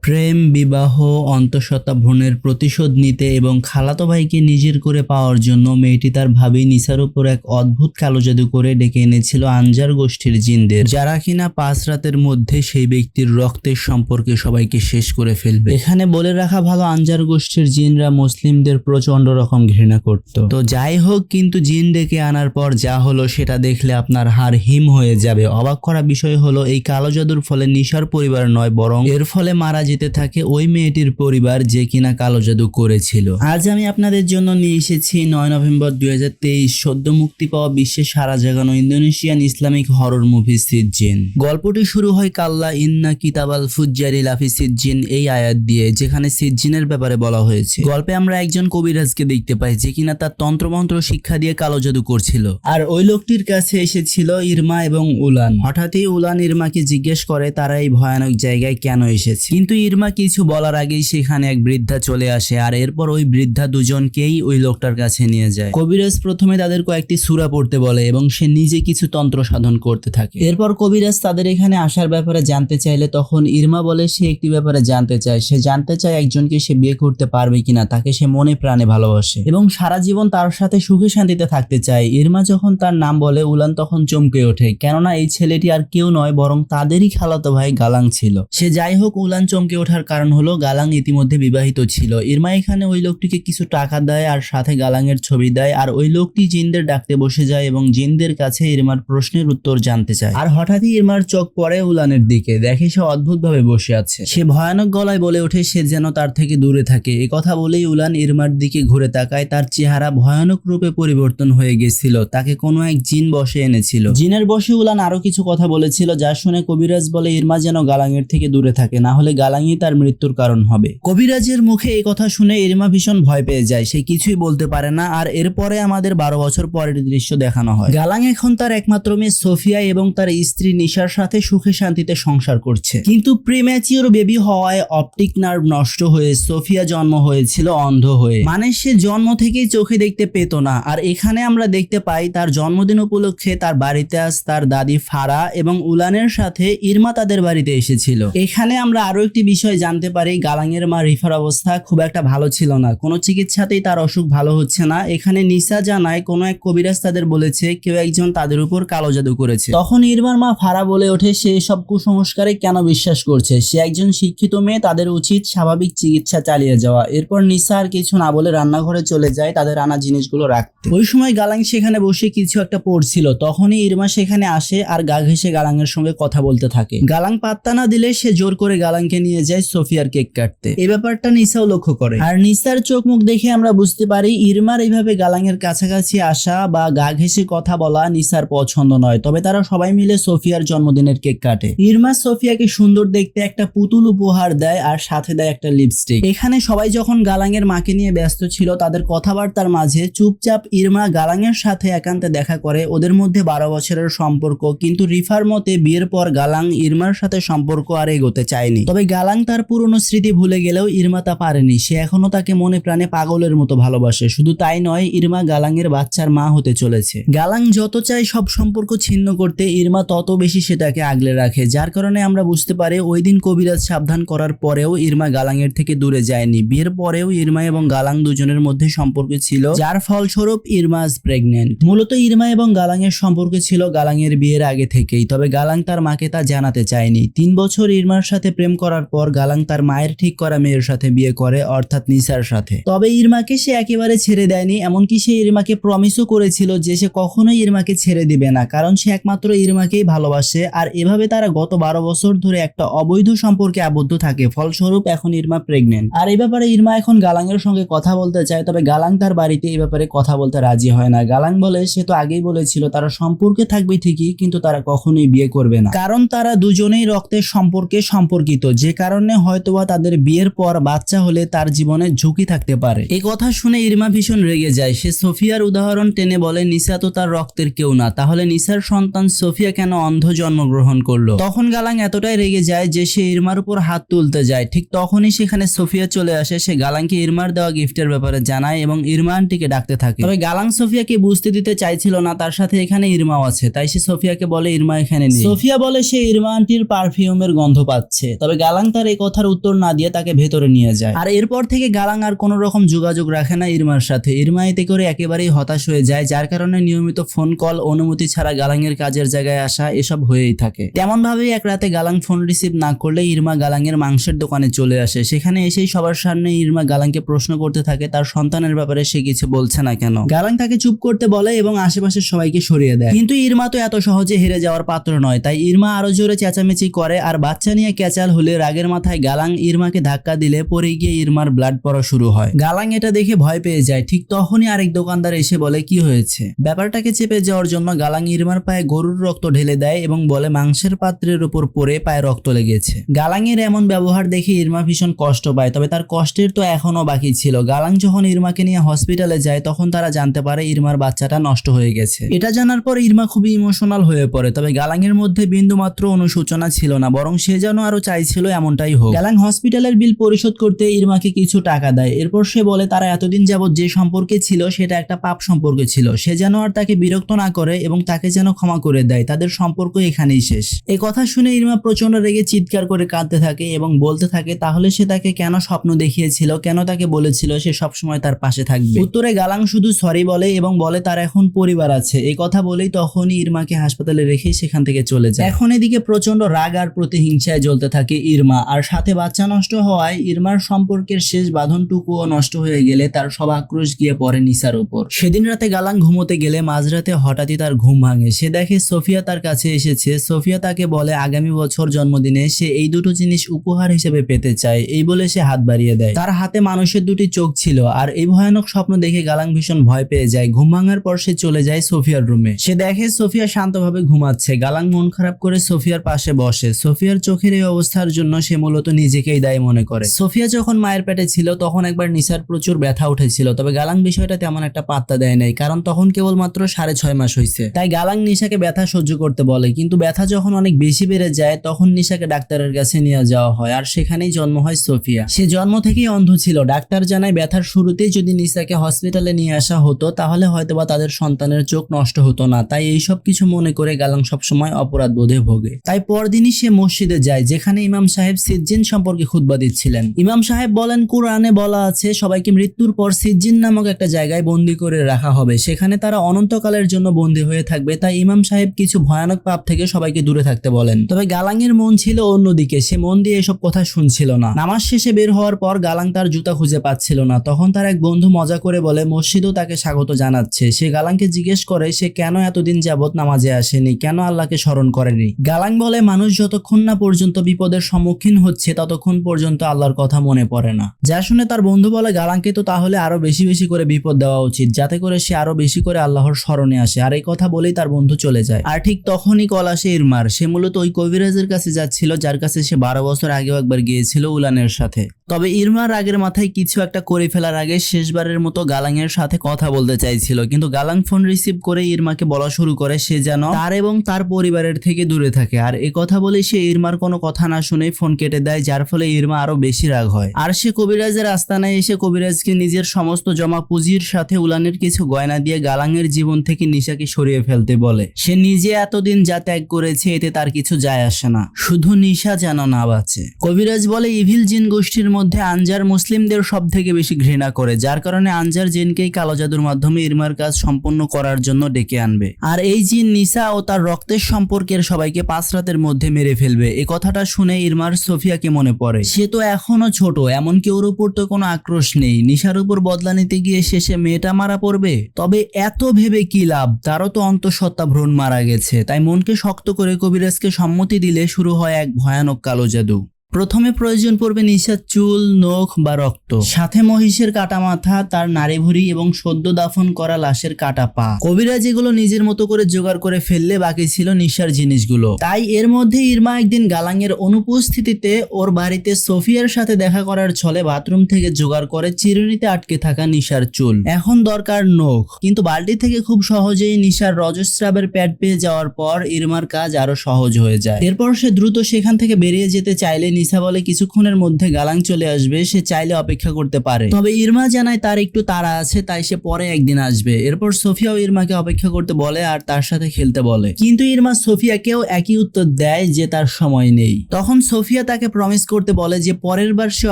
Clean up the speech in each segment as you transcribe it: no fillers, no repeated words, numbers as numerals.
প্রেম, বিবাহ, অন্তঃসত্ত্বা ভ্রূণের প্রতিশোধ নিতে এবং খালাতো ভাইকে নিজের করে পাওয়ার জন্য মেয়েটি তার ভাবি নিসার উপর এক অদ্ভুত কালো জাদু করে ডেকে এনেছিল আনজার গোষ্ঠীর জিনদের, যারা কিনা 5 রাতের মধ্যে সেই ব্যক্তির রক্তের সম্পর্কে সবাইকে শেষ করে ফেলবে। এখানে বলে রাখা ভালো, আনজার গোষ্ঠীর জিনরা মুসলিমদের প্রচন্ড রকম ঘৃণা করত। তো যাই হোক, কিন্তু জিন ডেকে আনার পর যা হলো সেটা দেখলে আপনার হাড় হিম হয়ে যাবে। অবাক করা বিষয় হলো, এই কালো জাদুর ফলে নিশার পরিবার নয়, বরং এর ফলে মারা যেতে থাকে ওই মেয়েটির পরিবার যে কিনা কালো জাদু করেছিল। আজ আমি আপনাদের জন্য নিয়ে এসেছি 9 নভেম্বর 2023 সদ্য মুক্তি পাওয়া বিশ্বের সারা জাগানো ইন্দোনেশিয়ান ইসলামিক হরর মুভি সিজ্জিন। গল্পটি শুরু হয় কাল্লা ইন্না কিতাবাল ফুজ্জারি লাফি সিজ্জিন এই আয়াত দিয়ে, যেখানে সিজ্জিনের ব্যাপারে বলা হয়েছে। গল্পে আমরা একজন কবিরাজকে দেখতে পাই যে কিনা তার তন্ত্রমন্ত্র শিক্ষা দিয়ে কালো জাদু করছিল, আর ওই লোকটির কাছে এসেছিল ইরমা এবং উলান। হঠাৎই উলান ইরমাকে জিজ্ঞেস করে তারা এই ভয়ানক জায়গায় কেন এসেছে, কিন্তু ইরমা কিছু বলার আগেই সেখানে এক বৃদ্ধা চলে আসে, আর এরপর ওই বৃদ্ধা দুজনকেই ওই লোকটার কাছে নিয়ে যায়। কবিরাজ প্রথমে তাদের কয়েকটি সূরা পড়তে বলে এবং সে নিজে কিছু তন্ত্র সাধন করতে থাকে। এরপর কবিরাজ তাদের এখানে আসার ব্যাপারে জানতে চাইলে তখন ইরমা বলে সে একটি ব্যাপারে জানতে চায়। সে জানতে চায় একজনকে সে বিয়ে করতে পারবে কিনা, তাকে সে মনে প্রাণে ভালোবাসে এবং সারা জীবন তার সাথে সুখে শান্তিতে থাকতে চায়। ইরমা যখন তার নাম বলে, উলান তখন চমকে ওঠে, কেননা এই ছেলেটি আর কেউ নয় বরং তাদেরই খালাতো ভাই গালাং ছিল। সে যাই হোক, উলান চমকে ওঠার কারণ হলো গালাং ইতিমধ্যে বিবাহিত ছিল। ইরমা এখানে ওই লোকটিকে কিছু টাকা দেয় আর সাথে গালাংয়ের ছবি দেয়, আর ওই লোকটি জিনদের ডাকতে বসে যায় এবং জিনদের কাছে ইরমার প্রশ্নের উত্তর জানতে চায়। আর হঠাৎই ইরমার চোখ পড়ে উলানের দিকে, দেখে সে অদ্ভুত ভাবে বসে আছে। সে ভয়ানক গলায় বলে ওঠে সে যেন তার থেকে দূরে থাকে। এই কথা বলেই উলান ইরমার দিকে ঘুরে তাকায়। তার চেহারা ভয়ানক রূপে পরিবর্তন হয়ে গেছিল, তাকে কোনো এক জিন বশে এনেছিল। জিনের বশে উলান আরো কিছু কথা বলেছিল, যা শুনে কবিরাজ বলে ইরমা যেন গালাংয়ের থেকে দূরে থাকে, না হলে গালাংই তার মৃত্যুর কারণ হবে। কবিরাজের মুখে এই কথা শুনে ইরমা ভীষণ ভয় পেয়ে যায়, সে কিছুই বলতে পারে না। আর এরপরে আমাদের 12 বছর পরের দৃশ্য দেখানো হয়। গালাং এখন তার একমাত্র মেয়ে সোফিয়া এবং তার স্ত্রী নিশার সাথে সুখে শান্তিতে সংসার করছে, কিন্তু প্রিম্যাচিওর বেবি হওয়ায় অপটিক নার্ভ নষ্ট হয়ে সোফিয়া জন্ম হয়েছিল অন্ধ হয়ে, মানে সে জন্ম থেকেই চোখে দেখতে পেত না। আর এখানে আমরা দেখতে পাই তার জন্মদিন উপলক্ষে তার বাড়িতে আজ তার দাদি ফারা এবং উলানের সাথে ইরমা তাদের বাড়িতে এসেছিল। এখানে আমরা আরো একটি বিষয় জানতে পারি, গালাংয়ের মা রিফার অবস্থা খুব একটা ভালো ছিল না, কোনো চিকিৎসাতেই তার অসুখ ভালো হচ্ছে না। এখানে নিসা জানায় কোনো এক কবিরাজ তাদের বলেছে কেউ একজন তাদের উপর কালো জাদু করেছে। তখন ইরমার মা ফারা বলে ওঠে সে সব কুসংস্কারে কেন বিশ্বাস করছে, সে একজন শিক্ষিত মেয়ে, তাদের উচিত স্বাভাবিক চিকিৎসা চালিয়ে যাওয়া। এরপর নিসা আর কিছু না বলে রান্নাঘরে চলে যায় তাদের আনা জিনিসগুলো রাখতে। ওই সময় গালাং সেখানে বসে কিছু একটা পড়ছিল, তখনই ইরমা সেখানে আসে আর গা ঘেঁষে গালাংয়ের সঙ্গে কথা বলতে থাকে। গালাং পাত্তা না দিলে সে জোর করে গালাংকে নিয়ে যায় সোফিয়ার কেক কাটতে। এই ব্যাপারটা নিসাও লক্ষ্য করে, আর নিসার চোখ মুখ দেখে আমরা বুঝতে পারি ইরমার এইভাবে গালাংয়ের কাছাকাছি আসা বা গা ঘেঁষে কথা বলা নিসার পছন্দ নয়। তবে তারা সবাই মিলে সোফিয়ার জন্মদিনের কেক কাটে। ইরমা সোফিয়াকে সুন্দর দেখতে একটা পুতুল উপহার দেয় আর সাথে দেয় একটা লিপস্টিক। এখানে সবাই যখন গালাংয়ের মাকে নিয়ে ব্যস্ত ছিল, তাদের কথাবার্তার মাঝে চুপচাপ ইরমা গালাংয়ের সাথে একান্তে দেখা করে। ওদের মধ্যে 12 বছরের সম্পর্ক, কিন্তু রিফার মতে বিয়ের পর গালাং ইরমার সাথে সম্পর্ক আর এগোতে চায়নি। তবে গালাং তার পুরনো স্মৃতি ভুলে গেলেও ইরমা তা পারেনি, সে এখনো তাকে মনে প্রাণে পাগলের মতো ভালোবাসে। শুধু তাই নয়, ইরমা গালাংয়ের বাচ্চার মা হতে চলেছে। গালাং যত চায় সব সম্পর্ক ছিন্ন করতে, ইরমা তত বেশি সেটাকে আগলে রাখে, যার কারণে আমরা বুঝতে পারি ওই দিন কবিরাজ সাবধান করার পরেও ইরমা গালাংয়ের থেকে দূরে যায়নি। বিয়ের পরেও ইরমা এবং গালাং দুজনের মধ্যে সম্পর্ক ছিল, যার ফলস্বরূপ ইরমা ইজ প্রেগন্যান্ট। মূলত ইরমা এবং গালাংয়ের সম্পর্ক ছিল গালাংয়ের বিয়ের আগে থেকেই, তবে গালাং তার মাকে তা জানাতে চায়নি। 3 বছর ইরমার সাথে প্রেম করার পর গালাং তার মায়ের ঠিক করা মেয়ের সাথে বিয়ে করে, অর্থাৎ নিসার সাথে। তবে ইরমাকে সে একেবারে ছেড়ে দেয়নি, এমনকি সে ইরমাকে প্রমিসও করেছিল যে সে কখনোই ইরমাকে ছেড়ে দিবে না, কারণ সে একমাত্র ইরমাকেই ভালোবাসে। আর এভাবে তারা গত 12 বছর ধরে একটা অবৈধ সম্পর্কে আবদ্ধ থাকে। ফলস্বরূপ এখন ইরমা প্রেগন্যান্ট। আর এই ব্যাপারে ইরমা এখন গালাংয়ের সঙ্গে কথা বলতে চায়, তবে গালাং তার বাড়িতে এই ব্যাপারে কথা বলতে রাজি হয় না। গালাং বলে সে তো আগেই বলেছিল তারা সম্পর্কে থাকবে ঠিকই, কিন্তু তারা কখনোই বিয়ে করবে না, কারণ তারা দুজনেই রক্তের সম্পর্কে সম্পর্কিত, যে কারণে হয়তোবা তাদের বিয়ের পর বাচ্চা হলে তার জীবনে ঝুঁকি থাকতে পারে। এই কথা শুনে ইরমা ভীষণ রেগে যায়। সে সোফিয়ার উদাহরণ টেনে বলে নিসা তো তার রক্তের কেউ না, তাহলে নিসার সন্তান সোফিয়া কেন অন্ধ জন্মগ্রহণ করলো? তখন গালাং এতটাই রেগে যায় যে সে ইরমার উপর হাত তুলতে যায়। ঠিক তখনই সেখানে সোফিয়া চলে আসে। সে গালাংকে ইরমার দেওয়া গিফটের ব্যাপারে জানায় এবং ইরমা আন্টিকে ডাকতে থাকে। তবে গালাং সোফিয়াকে বুঝতে দিতে চাইছিল না তার সাথে এখানে ইরমাও আছে, তাই সে সোফিয়াকে বলে ইরমা এখানে নেই। সোফিয়া বলে সে ইরমা আন্টির পারফিউমের গন্ধ পাচ্ছে। তবে গালাং তার এই কথার উত্তর না দিয়ে তাকে ভেতরে নিয়ে যায়। আর এরপর থেকে গালাং আর কোনো রকম যোগাযোগ রাখে না ইরমার সাথে। ইরমা এতে করে একেবারেই হতাশ হয়ে যায়, যার কারণে নিয়মিত ফোন কল, অনুমতি ছাড়া গালাঙের কাজের জায়গায় আসা এসব হয়েই থাকে। তেমন ভাবেই এক রাতে গালাং ফোন রিসিভ না করলে ইরমা গালাঙের মাংসের দোকানে চলে আসে। সেখানে এসেই সবার সামনে ইরমা গালাংকে প্রশ্ন করতে থাকে তার সন্তানের ব্যাপারে সে কিছু বলছে না কেন। গালাং তাকে চুপ করতে বলে এবং আশেপাশের সবাইকে সরিয়ে দেয়। কিন্তু ইরমা তো এত সহজে হেরে যাওয়ার পাত্র নয়, তাই ইরমা আরো জোরে চেঁচামেচি করে। আর বাচ্চা নিয়ে ক্যাচাল হলে রাগের মাথায় গালাং ইরমাকে ধাক্কা দিলে পরে গিয়ে ইরমার ব্লাড পড়া শুরু হয়। গালাং এটা দেখে ভয় পেয়ে যায়। ঠিক তখনই আরেক দোকানদার এসে বলে কি হয়েছে। ব্যাপারটাকে চেপে যাওয়ার জন্য গালাং ইরমার পায়ে গরুর রক্ত ঢেলে দেয় এবং বলে মাংসের পাত্রের উপর পড়ে পায়ে রক্ত লেগেছে। গালাংয়ের এমন ব্যবহার দেখে ইরমা ভীষণ কষ্ট পায়, তবে তার কষ্টের তো এখনো বাকি ছিল। গালাং যখন ইরমাকে নিয়ে হসপিটালে যায় তখন তারা জানতে পারে ইরমার বাচ্চাটা নষ্ট হয়ে গেছে। এটা জানার পর ইরমা খুবই ইমোশনাল হয়ে পড়ে, তবে গালাংয়ের মধ্যে বিন্দুমাত্র অনুশোচনা ছিল না, বরং সে যেন আরো চাইছিল এমনটাই হোক। গালাং হসপিটালের বিল পরিশোধ করতে ইরমাকে কিছু টাকা দেয়। এরপর সে বলে তারা এতদিন যাবত যে সম্পর্কে ছিল সেটা একটা পাপ সম্পর্কে ছিল, সে যেন আর তাকে বিরক্ত না করে এবং তাকে যেন ক্ষমা করে দেয়, তাদের সম্পর্ক এখানেই শেষ। এই কথা শুনে ইরমা প্রচন্ড রেগে চিৎকার করে কাঁদতে থাকে এবং বলতে থাকে তাহলে সে তাকে কেন স্বপ্ন দেখিয়েছিল, কেন তাকে বলেছিল সে সবসময় তার পাশে থাকবে। উত্তরে গালাং শুধু সরি বলে এবং বলে তার এখন পরিবার আছে। এই কথা বলেই তখনই ইরমাকে হাসপাতালে রেখে সেখান থেকে চলে যায়। এখন এদিকে প্রচন্ড রাগ আর প্রতিহিংসায় জ্বলতে থাকে ইরমা, আর সাথে বাচ্চা নষ্ট হওয়ায় ইরমার সম্পর্কের শেষ বাঁধনটুকুও নষ্ট হয়ে গেলে তার সব আক্রোশ গিয়ে পড়ে নিসার উপর। সেদিন রাতে গালাং ঘুমোতে গেলে মাঝরাতে হঠাৎই তার ঘুম ভাঙে। সে দেখে সোফিয়া তার কাছে এসেছে। সোফিয়া তাকে বলে আগামী বছর জন্মদিনে সে এই দুটো জিনিস উপহার হিসেবে পেতে চায়। এই বলে সে হাত বাড়িয়ে দেয়। তার হাতে মানুষের দুটি চোখ ছিল। আর এই ভয়ানক স্বপ্ন দেখে গালাং ভীষণ ভয় পেয়ে যায়। ঘুম ভাঙার পর সে চলে যায় সোফিয়ার রুমে। সে দেখে সোফিয়া শান্তভাবে ঘুমাচ্ছে। গালাং মন খারাপ করে সোফিয়ার পাশে বসে। সোফিয়ার চোখের এই অবস্থার জন্য সে মূলত নিজেকেই দায়ী মনে করে। সোফিয়া যখন মায়ের পেটে ছিল তখন একবার নিসার প্রচুর ব্যথা উঠেছিল, তবে গালাং বিষয়টা তেমন একটা পাত্তা দেয় নাই, কারণ তখন কেবলমাত্র 6.5 মাস হয়েছে। তাই গালাং নিশাকে ব্যথা সহ্য করতে বলে। কিন্তু ব্যথা যখন অনেক বেশি বেড়ে যায় তখন নিশাকে ডাক্তারের কাছে নিয়ে যাওয়া হয়, আর সেখানেই জন্ম হয় সোফিয়া। সে জন্ম থেকেই অন্ধ ছিল। ডাক্তার জানায় ব্যথার শুরুতেই যদি নিশাকে হসপিটালে নিয়ে আসা হতো তাহলে হয়তোবা তাদের সন্তানের চোখ নষ্ট হতো না। তাই এইসব কিছু মনে করে গালাং সবসময় অপরাধ বোধে ভোগে। তাই পরদিনই সে মসজিদে যায়, যেখানে ইমাম সাহেব সিজ্জিন সম্পর্কে খুতবা দিচ্ছিলেন। ইমাম সাহেব বলেন কুরআনে বলা আছে সবাইকে মৃত্যুর পর সিজ্জিন নামক একটা জায়গায় বন্দী করে রাখা হবে, সেখানে তারা অনন্তকালের জন্য বন্দী হয়ে থাকবে। তাই ইমাম সাহেব কিছু ভয়ানক পাপ থেকে সবাইকে দূরে থাকতে বলেন। তবে গালাংয়ের মন ছিল অন্যদিকে। সে মন দিয়ে এসব কথা শুনছিল না। নামাজ শেষে বের হওয়ার পর গালাং তার জুতা খুঁজে পাচ্ছিল না। তখন তার এক বন্ধু মজা করে বলে মসজিদও তাকে স্বাগত জানাচ্ছে। সে গালাংকে জিজ্ঞেস করে সে কেন এতদিন যাবত নামাজে আসেনি, কেন আল্লাহকে স্মরণ করেনি। গালাং বলে মানুষ যতক্ষণ না পর্যন্ত বিপদের সম্মুখীন হচ্ছে ততক্ষণ পর্যন্ত আল্লাহর কথা মনে পড়ে না। যা শুনে তার বন্ধু বলে গালাংকে তো তাহলে আরো বেশি বেশি করে বিপদ দেওয়া উচিত, যাতে করে সে আরো বেশি করে আল্লাহর স্মরণে আসে। আর এই কথা বলেই তার বন্ধু চলে যায়। আর ঠিক তখনই কল আসে ইরমার। সে মূলত ওই কবিরাজের কাছে যাচ্ছিল যার কাছে সে 12 বছর আগেও একবার গিয়েছিল উলানের সাথে। তবে ইরমার রাগের মাথায় কিছু একটা করে ফেলার আগে শেষবারের মতো গালাংয়ের সাথে কথা বলতে চাইছিল, কিন্তু গালাং ফোন রিসিভ করে ইরমাকে বলা শুরু করে সে যেন তার এবং তার পরিবারের থেকে দূরে থাকে। আর এই কথা বলে সে ইরমার কোনো কথা না শুনে ফোন কেটে দেয়, যার ফলে ইরমা আরো বেশি রাগ হয়। আর সে কবিরাজের আস্তানায় এসে কবিরাজকে নিজের সমস্ত জমা পুঁজির সাথে উলানের কিছু গয়না দিয়ে গালাংয়ের জীবন থেকে নিশাকে সরিয়ে ফেলতে বলে। সে নিজে এতদিন যা ত্যাগ করেছে এতে তার কিছু যায় আসে না, শুধু নিশা যেন না বাঁচে। কবিরাজ বলে ইভিল জিন গোষ্ঠীর মধ্যে আনজার মুসলিমদের সব থেকে বেশি ঘৃণা করে, যার কারণে আনজার জিনকেই কালো জাদুর মাধ্যমে ইরমার কাজ সম্পন্ন করার জন্য ডেকে আনবে। আর এই জিন নিশা ও তার রক্তের সম্পর্কের সবাইকে 5 রাতের মধ্যে মেরে ফেলবে। এই কথাটা শুনে ইরমার সোফিয়াকে মনে পড়ে। সে তো এখনো ছোট, এমনকি ওর উপর তো কোনো আক্রোশ নেই। নিশার উপর বদলা নিতে গিয়ে শেষে মেয়েটা মারা পড়বে। তবে এত ভেবে কি লাভ, তারও তো অন্তঃসত্ত্বা ভ্রূণ মারা গেছে। তাই মনকে শক্ত করে কবিরাজকে সম্মতি দিলে শুরু হয় এক ভয়ানক কালো জাদু। প্রথমে প্রয়োজন পড়বে নিশার চুল, নখ বা রক্ত, সাথে মহিষের কাটা মাথা, তার নাড়ি ভুঁড়ি এবং সদ্য দাফন করা লাশের কাটা পা। কবিরাজ এগুলো নিজের মতো করে জোগাড় করে ফেললে বাকি ছিল নিশার জিনিসগুলো। তাই এর মধ্যে ইরমা একদিন গালাংয়ের অনুপস্থিতিতে ওর বাড়িতে সোফিয়ার সাথে দেখা করার ছলে বাথরুম থেকে জোগাড় করে চিরুনিতে আটকে থাকা নিশার চুল। এখন দরকার নখ, কিন্তু বালতি থেকে খুব সহজেই নিশার রজস্রাবের প্যাড পেয়ে যাওয়ার পর ইরমার কাজ আরো সহজ হয়ে যায়। এরপর সে দ্রুত সেখান থেকে বেরিয়ে যেতে চাইলে নিসা বলে কিছুক্ষণের মধ্যে গালাং চলে আসবে, সে চাইলে অপেক্ষা করতে পারে। তবে ইরমা জানায় তার একটু তাড়া আছে, তাই সে পরে একদিন আসবে। এরপর সোফিয়াও ইরমাকে অপেক্ষা করতে বলে আর তার সাথে খেলতে বলে, কিন্তু ইরমা সোফিয়াকেও একই উত্তর দেয় যে তার সময় নেই। তখন সোফিয়া তাকে প্রমিস করতে বলে যে পরের বার সে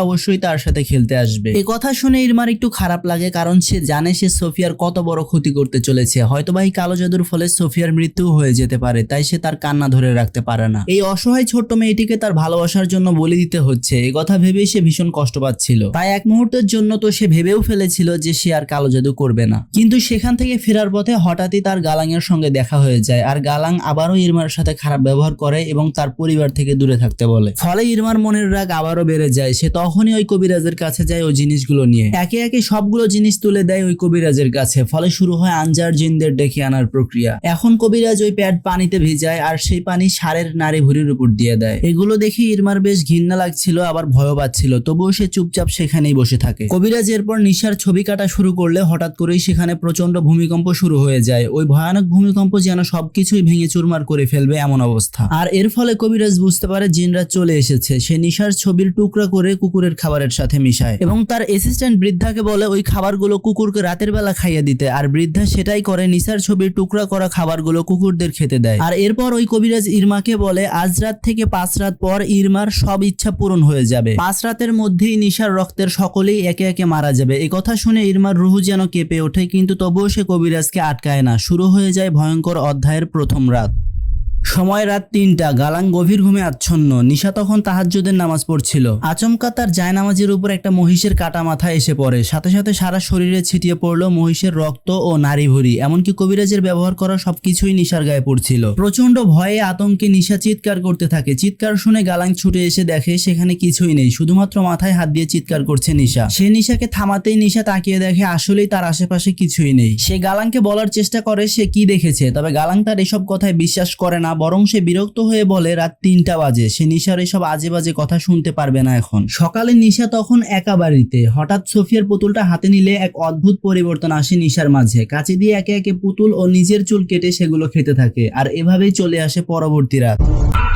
অবশ্যই তার সাথে খেলতে আসবে। এই কথা শুনে ইরমার একটু খারাপ লাগে, কারণ সে জানে সে সোফিয়ার কত বড় ক্ষতি করতে চলেছে। হয়তোবা এই কালো জাদুর ফলে সোফিয়ার মৃত্যু হয়ে যেতে পারে, তাই সে তার কান্না ধরে রাখতে পারে না। এই অসহায় ছোট্ট মেয়েটিকে তার ভালোবাসার জন্য বলি দিতে হচ্ছে, এই কথা ভেবেই সে ভীষণ কষ্ট পাচ্ছিল। তাই এক মুহূর্তের জন্য তো সে ভেবেও ফেলেছিল যে সে আর কালো জাদু করবে না। কিন্তু সেখান থেকে ফেরার পথে হঠাৎই তার গালাং এর সঙ্গে দেখা হয়ে যায়, আর গালাং আবারও ইরমার সাথে খারাপ ব্যবহার করে এবং তার পরিবার থেকে দূরে থাকতে বলে। ফলে ইরমার মনের রাগ আবারও বেড়ে যায়। সে তখনই ওই কবিরাজের কাছে যায় ওই জিনিসগুলো নিয়ে। একে একে সবগুলো জিনিস তুলে দেয় ওই কবিরাজের কাছে। ফলে শুরু হয় আনজার জিনদের ডেকে আনার প্রক্রিয়া। এখন কবিরাজ ওই প্যাড পানিতে ভিজায় আর সেই পানি ষাঁড়ের নাড়ি ভুঁড়ির উপর দিয়ে দেয়। এগুলো দেখে ইরমার বেশ ঘৃণা লাগছিল, আবার ভয়ও পাচ্ছিল। তবুও সে চুপচাপ সেখানেই বসে থাকে। কবিরাজ এরপর নিশার ছবি কাটা শুরু করলে হঠাৎ করেই সেখানে প্রচন্ড ভূমিকম্প শুরু হয়ে যায়। ওই ভয়ানক ভূমিকম্প যেন সবকিছুই ভেঙে চুরমার করে ফেলবে এমন অবস্থা। আর এর ফলে কবিরাজ বুঝতে পারে জিনরা চলে এসেছে। সে নিশার ছবির টুকরা করে কুকুরের খাবারের সাথে মিশায় এবং তার অ্যাসিস্ট্যান্ট বৃদ্ধাকে বলে ওই খাবারগুলো কুকুরকে রাতের বেলা খাইয়ে দিতে। আর বৃদ্ধা সেটাই করে, নিশার ছবির টুকরা করা খাবারগুলো কুকুরদের খেতে দেয়। আর এরপর ওই কবিরাজ ইরমাকে বলে আজ রাত থেকে 5 রাত পর ইরমার সব ইচ্ছা পূরণ হয়ে যাবে। 5 রাতের মধ্যেই নিশার রক্তের সকলেই একে একে মারা যাবে। এই কথা শুনে ইরমার রুহু যেন কেঁপে ওঠে, কিন্তু তবুও সে কবিরাজকে আটকায় না। শুরু হয়ে যায় ভয়ঙ্কর অধ্যায়ের প্রথম রাত। সময় রাত 3টা। গালাং গভীর ঘুমে আচ্ছন্ন। নিশা তখন তাহাজ্জুদের নামাজ পড়ছিল। আচমকা তার জায়নামাজের উপর একটা মহিষের কাটা মাথা এসে পড়ে। সাথে সাথে সারা শরীরে ছিটিয়ে পড়লো মহিষের রক্ত ও নাড়ি ভুঁড়ি। এমনকি কবিরাজের ব্যবহার করা সবকিছুই নিশার গায়ে পড়ছিল। প্রচন্ড ভয়ে আতঙ্কে নিশা চিৎকার করতে থাকে। চিৎকার শুনে গালাং ছুটে এসে দেখে সেখানে কিছুই নেই, শুধুমাত্র মাথায় হাত দিয়ে চিৎকার করছে নিশা। সে নিশাকে থামাতেই নিশা তাকিয়ে দেখে আসলেই তার আশেপাশে কিছুই নেই। সে গালাংকে বলার চেষ্টা করে সে কি দেখেছে, তবে গালাং তার এসব কথায় বিশ্বাস করে না, বরং সে বিরক্ত হয়ে বলে রাত 3টা বাজে, সে নিশার এসব আজে বাজে কথা শুনতে পারবে না এখন। সকালে নিশা তখন একা বাড়িতে। হঠাৎ সোফিয়ার পুতুলটা হাতে নিলে এক অদ্ভুত পরিবর্তন আসে নিশার মাঝে। কাঁচি দিয়ে একে একে পুতুল ও নিজের চুল কেটে সেগুলো খেতে থাকে। আর এভাবেই চলে আসে পরবর্তী রাত।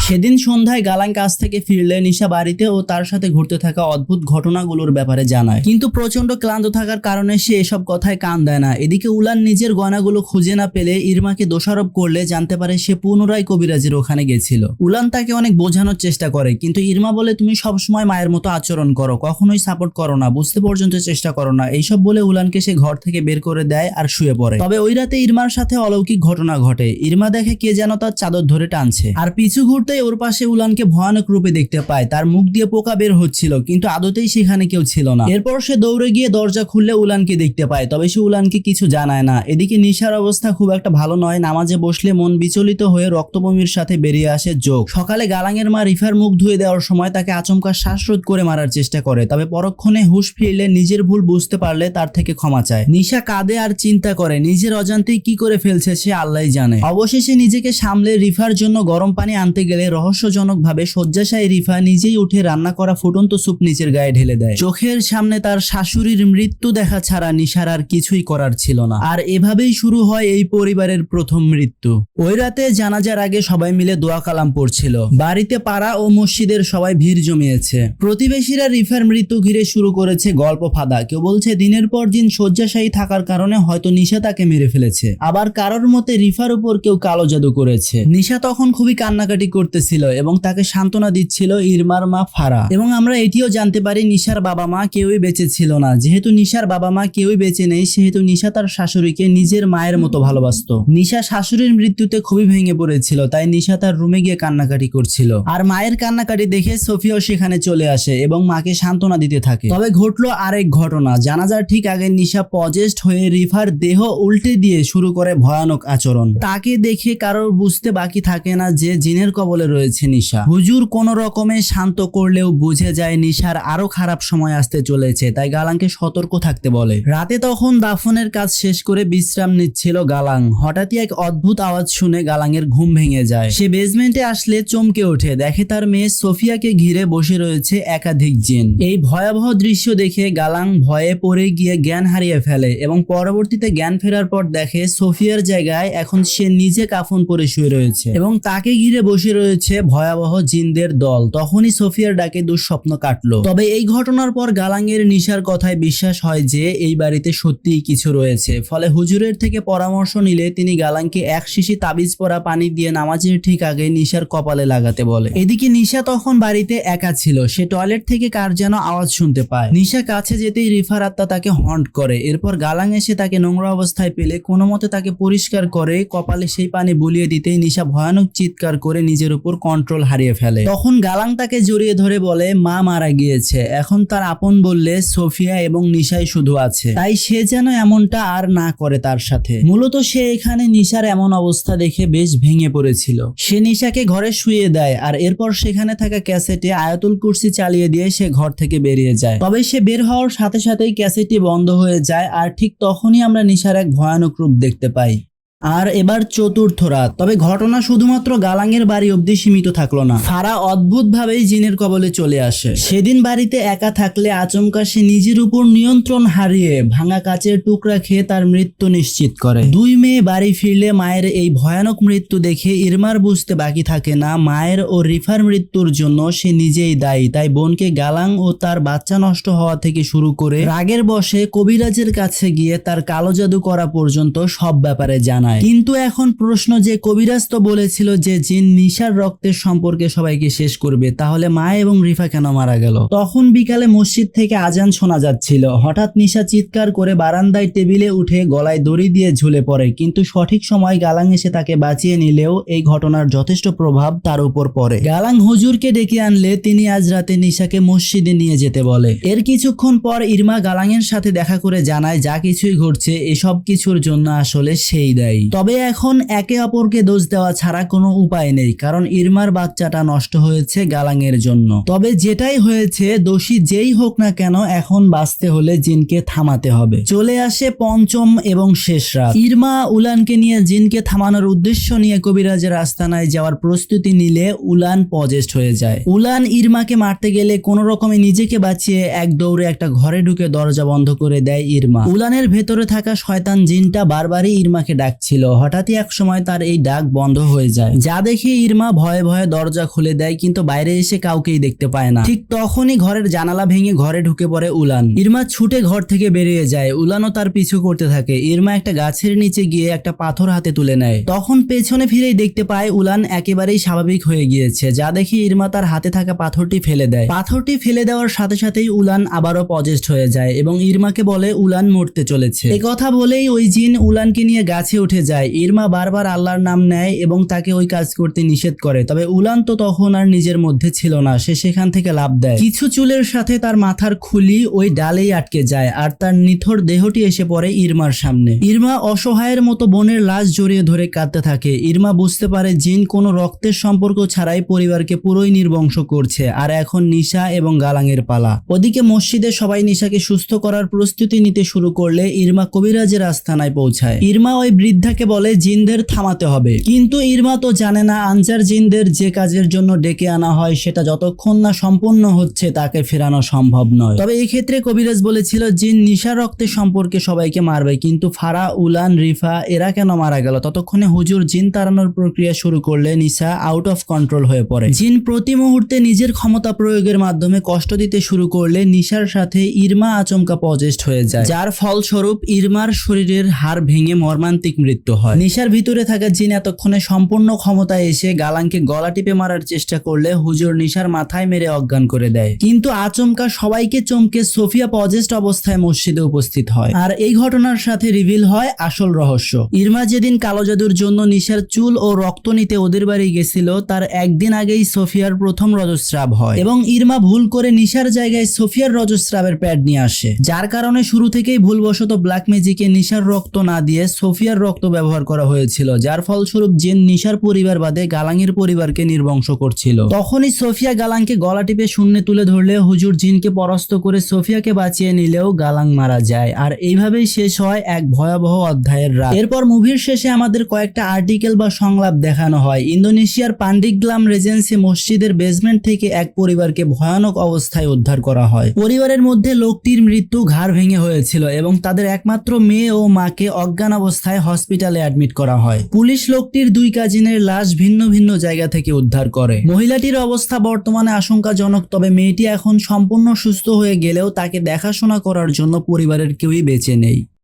সেদিন সন্ধ্যায় গালাং কাছ থেকে ফিরলে নিশা বাড়িতে ও তার সাথে ঘটতে থাকা অদ্ভুত ঘটনাগুলোর ব্যাপারে জানায়, কিন্তু প্রচন্ড ক্লান্ত থাকার কারণে সে এসব কথায় কান দেয় না। এদিকে উলান নিজের গয়নাগুলো খুঁজে না পেলে ইরমাকে দোষারোপ করলে জানতে পারে সে পুনরায় কবিরাজের ওখানে গেছিল। উলান তাকে অনেক বোঝানোর চেষ্টা করে, কিন্তু ইরমা বলে তুমি সবসময় মায়ের মতো আচরণ করো, কখনোই সাপোর্ট করো না, বুঝতে পর্যন্ত চেষ্টা করো না। এইসব বলে উলানকে সে ঘর থেকে বের করে দেয় আর শুয়ে পড়ে। তবে ওই রাতে ইরমার সাথে অলৌকিক ঘটনা ঘটে। ইরমা দেখে কে যেন তার চাদর ধরে টানছে, আর পিছু ঘুরতে ওর পাশে উলানকে ভয়ানক রূপে দেখতে পায়। তার মুখ দিয়ে পোকা বের হচ্ছিল, কিন্তু আদতেই সেখানে কেউ ছিল না। এরপর সে দৌড়ে গিয়ে দরজা খুললে উলানকে দেখতে পায়, তবে সে উলানকে কিছু জানায় না। এদিকে নিশার অবস্থা খুব একটা ভালো নয়। নামাজে বসলে মন বিচলিত হয়ে রক্তবমির সাথে বেরিয়ে আসে যোগ। সকালে গালাংয়ের মা রিফার মুখ ধুয়ে দেওয়ার সময় তাকে আচমকা শ্বাসরোধ করে মারার চেষ্টা করে, তবে পরক্ষণে হুঁশ ফিরলে নিজের ভুল বুঝতে পারলে তার থেকে ক্ষমা চায়। নিশা কাঁদে আর চিন্তা করে নিজের অজান্তেই কি করে ফেলছে সে আল্লাহই জানে। অবশেষে নিজেকে সামলে রিফার জন্য গরম পানি আনতে গেলে রহস্যজনক ভাবে শয্যাশায়ী রিফা নিজেই উঠে রান্না করা ফুটন্ত স্যুপ নিচের গায়ে ঢেলে দেয়। চোখের সামনে তার শাশুড়ির মৃত্যু দেখা ছাড়া নিশার আর কিছুই করার ছিল না। আর এভাবেই শুরু হয় এই পরিবারের প্রথম মৃত্যু। ওই রাতে জানাজার আগে সবাই মিলে দোয়া কালাম পড়ছিল। বাড়িতে পাড়া ও মসজিদের সবাই ভিড় জমিয়েছে। প্রতিবেশীরা রিফার মৃত্যু ঘিরে শুরু করেছে গল্প ফাঁদা। কেউ বলছে দিনের পর দিন শয্যাশায়ী থাকার কারণে হয়তো নিশা তাকে মেরে ফেলেছে, আবার কারোর মতে রিফার উপর কেউ কালো জাদু করেছে। নিশা তখন খুবই কান্নাকাটি করতেছিল এবং তাকে সান্ত্বনা দিচ্ছিল ইরমার মা ফারা। এবং আমরা এটিও জানতে পারি নিশার বাবা মা কেউই বেঁচে ছিল না। যেহেতু নিশার বাবা মা কেউই বেঁচে নেই, সেহেতু নিশা তার শাশুড়িকে নিজের মায়ের মতো ভালোবাসতো। নিশা শাশুড়ির মৃত্যুতে খুবই ভেঙে পড়েছিল, তাই নিশা তার রুমে গিয়ে কান্নাকাটি করছিল। আর মায়ের কান্নাকাটি দেখে সোফিয়াও সেখানে চলে আসে এবং মাকে সান্ত্বনা দিতে থাকে। তবে ঘটলো আরেক ঘটনা। জানাজার ঠিক আগে নিশা পজেস্ট হয়ে রিফার দেহ উল্টে দিয়ে শুরু করে ভয়ানক আচরণ। তাকে দেখে কারোর বুঝতে বাকি থাকে না যে জিনের কবলে রয়েছে নিশা। হুজুর কোন রকমে শান্ত করলেও বুঝে যায় নিশার আরো খারাপ সময় আসতে চলেছে, তাই গালাংকে সতর্ক থাকতে বলে। রাতে তখন দাফনের কাজ শেষ করে বিশ্রাম নিচ্ছিল গালাং। হঠাৎই এক অদ্ভুত আওয়াজ শুনে গালাংয়ের ঘুম ভেঙে যায়। সে বেসমেন্টে আসলে চমকে ওঠে, দেখে তার মেয়ে সোফিয়াকে ঘিরে বসে রয়েছে একাধিক জিন। এই ভয়াবহ দৃশ্য দেখে গালাং ভয়ে পড়ে গিয়ে জ্ঞান হারিয়ে ফেলে এবং পরবর্তীতে জ্ঞান ফেরার পর দেখে সোফিয়ার জায়গায় এখন সে নিজে কাফন পরে শুয়ে রয়েছে এবং তাকে ঘিরে বসে রয়েছে ভয়াবহ জিনদের দল। তখনই সোফিয়ার ডাকে দুঃস্বপ্ন কাটলো। তবে এই ঘটনার পর গালাঙ্গের নিশার কথায় বিশ্বাস হয় যে এই বাড়িতে সত্যিই কিছু রয়েছে। ফলে হুজুরের থেকে পরামর্শ নিলে তিনি গালাঙ্গকে এক শিশি তাবিজ পরা পানি দিয়ে নামাজের ঠিক আগে নিশার কপালে লাগাতে বলে। এদিকে নিশা তখন বাড়িতে একা ছিল। সে টয়লেট থেকে কার যেন আওয়াজ শুনতে পায়। নিশা কাছে যেতেই রিফার আত্মা তাকে হন্ট করে। এরপর গালাং এসে তাকে নোংরা অবস্থায় পেলে কোনো মতে তাকে পরিষ্কার করে কপালে সেই পানি বুলিয়ে দিতেই নিশা ভয়ানক চিৎকার করে নিজের উপর কন্ট্রোল হারিয়ে ফেলে। তখন গালাং তাকে জড়িয়ে ধরে বলে মা মারা গিয়েছে, এখন তার আপন বললে সোফিয়া এবং নিশাই শুধু আছে, তাই সে যেন এমনটা আর না করে তার সাথে। মূলত সে এখানে নিশার এমন অবস্থা দেখে বেশ ভেঙে পড়েছিল। সে নিশাকে ঘরে শুয়ে দেয় আর এরপর সেখানে থাকা ক্যাসেটে আয়াতুল কুরসি চালিয়ে দিয়ে সে ঘর থেকে বেরিয়ে যায়। তবে সে বের হওয়ার সাথে সাথেই ক্যাসেটটি বন্ধ হয়ে যায় আর ঠিক তখনই আমরা নিশার এক ভয়ানক রূপ দেখতে পাই। আর এবার চতুর্থ রাত। তবে ঘটনা শুধুমাত্র গালাঙ্গের বাড়ি অবধি সীমিত থাকলো না। ফারা অদ্ভুতভাবেই জিনের কবলে চলে আসে। সেদিন বাড়িতে একা থাকলে আচমকা সে নিজের উপর নিয়ন্ত্রণ হারিয়ে ভাঙা কাচের টুকরা খেয়ে তার মৃত্যু নিশ্চিত করে। দুই মেয়ে বাড়ি ফিরলে মায়ের এই ভয়ানক মৃত্যু দেখে ইরমার বুঝতে বাকি থাকে না মায়ের ও রিফার মৃত্যুর জন্য সে নিজেই দায়ী। তাই বোনকে গালাং ও তার বাচ্চা নষ্ট হওয়া থেকে শুরু করে রাগের বশে কবিরাজের কাছে গিয়ে তার কালো জাদু করা পর্যন্ত সব ব্যাপারে জানায়। কিন্তু এখন প্রশ্ন যে কবিরাজ তো বলেছিল যে জিন নিশার রক্তের সম্পর্কে সবাইকে শেষ করবে, তাহলে মা এবং রিফা কেন মারা গেল? তখন বিকালে মসজিদ থেকে আজান শোনা যাচ্ছিল। হঠাৎ নিশা চিৎকার করে বারান্দায় টেবিলে উঠে গলায় দড়ি দিয়ে ঝুলে পড়ে। কিন্তু সঠিক সময় গালাং এসে তাকে বাঁচিয়ে নিলেও এই ঘটনার যথেষ্ট প্রভাব তার উপর পড়ে। গালাং হুজুরকে ডেকে আনলে তিনি আজ রাতে নিশাকে মসজিদে নিয়ে যেতে বলে। এর কিছুক্ষণ পর ইরমা গালাংয়ের সাথে দেখা করে জানায় যা কিছুই ঘটছে এসব কিছুর জন্য আসলে সেই দায়ী। তবে এখন একে অপরকে দোষ দেওয়া ছাড়া কোনো উপায় নেই, কারণ ইরমার বাচ্চাটা নষ্ট হয়েছে গালাংয়ের জন্য। তবে যেটাই হয়েছে দোষী যেই হোক না কেন এখন বাঁচতে হলে জিনকে থামাতে হবে। চলে আসে পঞ্চম এবং শেষ রাত। ইরমা উলানকে নিয়ে জিনকে থামানোর উদ্দেশ্য নিয়ে কবিরাজের আস্তানায় যাওয়ার প্রস্তুতি নিলে উলান পজেস্ট হয়ে যায়। উলান ইরমাকে মারতে গেলে কোনো রকমে নিজেকে বাঁচিয়ে এক দৌড়ে একটা ঘরে ঢুকে দরজা বন্ধ করে দেয় ইরমা। উলানের ভেতরে থাকা শয়তান জিনটা বারবারই ইরমাকে ডাকছিল। হঠাৎই এক সময় তার এই ডাক বন্ধ হয়ে যায়, যা দেখে ইরমা ভয়ে ভয়ে দরজা খুলে দেয়, কিন্তু বাইরে এসে কাউকেই দেখতে পায় না। ঠিক তখনই ঘরের জানালা ভেঙে ঘরে ঢুকে পড়ে উলান। ইরমা ছুটে ঘর থেকে বেরিয়ে যায়। উলানও তার পিছু করতে থাকে। ইরমা একটা গাছের নিচে গিয়ে একটা পাথর হাতে তুলে নেয়। তখন পেছনে ফিরেই দেখতে পায় উলান একেবারেই স্বাভাবিক হয়ে গিয়েছে, যা দেখে ইরমা তার হাতে থাকা পাথরটি ফেলে দেয়। পাথরটি ফেলে দেওয়ার সাথে সাথেই উলান আবারও পজেস্ট হয়ে যায় এবং ইরমাকে বলে উলান মরতে চলেছে। এ কথা বলেই ওই জিন উলানকে নিয়ে গাছে উঠে যায়। ইরমা বারবার আল্লাহর নাম নেয় এবং তাকে ওই কাজ করতে নিষেধ করে। তবে উলান তো তখন আর নিজের মধ্যে ছিল না, সে সেখান থেকে লাফ দেয়। কিছু চুলের সাথে তার মাথার খুলি ওই ডালেই আটকে যায় আর তার নিথর দেহটি এসে পড়ে ইরমার সামনে। ইরমা অসহায়ের মতো বোনের লাশ জড়িয়ে ধরে কাঁদতে থাকে। ইরমা বুঝতে পারে জিন কোনো রক্তের সম্পর্ক ছাড়াই পরিবারকে পুরোই নির্বংশ করছে আর এখন নিশা এবং গালাংয়ের পালা। ওদিকে মসজিদে সবাই নিশাকে সুস্থ করার প্রস্তুতি নিতে শুরু করলে ইরমা কবিরাজের আস্তানায় পৌঁছায়। ইরমা ওই বৃদ্ধাকে বলে জিনদের থামাতে হবে, কিন্তু ইরমা তো জানে না আনজার জিনদের যে কাজের জন্য ডেকে আনা হয় সেটা যতক্ষণ না সম্পূর্ণ হচ্ছে তাকে ফেরানো সম্ভব নয়। তবে এই ক্ষেত্রে কবিরাজ বলেছিল জিন নিশা রক্তের সম্পর্কে সবাইকে মারবে, কিন্তু ফারা, উলান, রিফা এরা কেন মারা গেল? ততক্ষণে হুজুর জিন তাড়ানোর প্রক্রিয়া শুরু করলে নিশা আউট অফ কন্ট্রোল হয়ে পড়ে। জিন প্রতি মুহূর্তে নিজের ক্ষমতা প্রয়োগের মাধ্যমে কষ্ট দিতে শুরু করলে নিশার সাথে ইরমা আচমকা পজেস্ট হয়ে যায়, যার ফলস্বরূপ ইরমার শরীরের হাড় ভেঙে মর্মান্তিক মৃত্যু হয়। নিশার ভিতরে থাকা জিন এতক্ষণে সম্পূর্ণ ক্ষমতায় এসে গালাংকে গলা টিপে মারার চেষ্টা করলে হুজুর নিশার মাথায় মেরে অজ্ঞান করে দেয়। কিন্তু আচমকা সবাইকে চমকে সোফিয়া পজেস্ট অবস্থায় মসজিদে উপস্থিত হয় আর এই ঘটনার সাথে রিভিল হয় আসল রহস্য। ইরমা যেদিন কালো জাদুর জন্য নিশার চুল ও রক্ত নিতে ওদের বাড়ি গেছিল তার একদিন আগেই সোফিয়ার প্রথম রজস্রাব হয় এবং ইরমা ভুল করে নিশার জায়গায় সোফিয়ার রজস্রাবের প্যাড নিয়ে আসে, যার কারণে শুরু থেকেই ভুলবশত ব্ল্যাক ম্যাজিকে নিশার রক্ত না দিয়ে সোফিয়ার রক্ত ব্যবহার করা হয়েছিল, যার ফলস্বরূপ জিন নিশার পরিবার বাদে গালাংয়ের পরিবারকে নির্বংশ করছিল। তখনই সোফিয়া গালাংকে গলা টিপে শূন্যে তুলে ধরলে হুজুর জিনকে পরাস্ত করে সোফিয়াকে বাঁচিয়ে নিলেও গালাং মারা যায় আর এইভাবেই শেষ হয় এক ভয়াবহ অধ্যায়ের রাত। এরপর মুভির শেষে আমাদের কয়েকটা আর্টিকেল বা সংলাপ দেখানো হয়। ইন্দোনেশিয়ার পান্ডিগ্লাম রেজেন্সি মসজিদের বেসমেন্ট থেকে এক পরিবারকে ভয়ানক অবস্থায় উদ্ধার করা হয়। পরিবারের মধ্যে লোকটির মৃত্যু ঘাড় ভেঙে হয়েছিল এবং তাদের একমাত্র মেয়ে ও মাকে অজ্ঞান অবস্থায় হসপিটালে হসপিটালে অ্যাডমিট করা হয়। পুলিশ লোকটির 2 কাজিনের লাশ ভিন্ন ভিন্ন জায়গা থেকে উদ্ধার করে। মহিলাটির অবস্থা বর্তমানে আশঙ্কাজনক, তবে মেয়েটি এখন সম্পূর্ণ সুস্থ হয়ে গেলেও তাকে দেখাশোনা করার জন্য পরিবারের কেউই বেঁচে নেই।